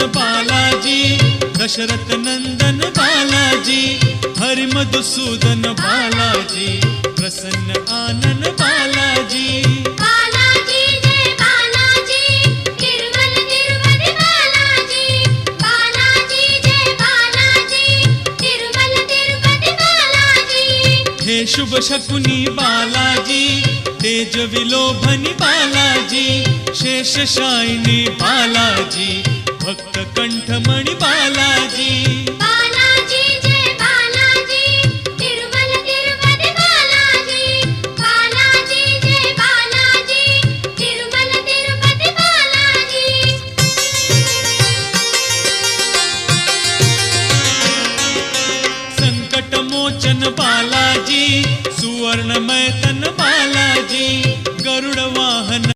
बालाजी, दशरथ नंदन बालाजी, हरि मधुसूदन बालाजी, प्रसन्न आनन बालाजी। बालाजी जय बालाजी, तिरुमल तिरुपति बालाजी। बालाजी जय बालाजी, तिरुमल तिरुपति बालाजी। हे शुभ शकुनी बालाजी, तेज विलोभनी बालाजी, शेष शायिनी बालाजी, भक्त कंठमणि बालाजी। बालाजी जय बालाजी, तिरुमल तिरुपति बालाजी। बालाजी जय बालाजी, तिरुमल तिरुपति बालाजी। संकट मोचन बालाजी,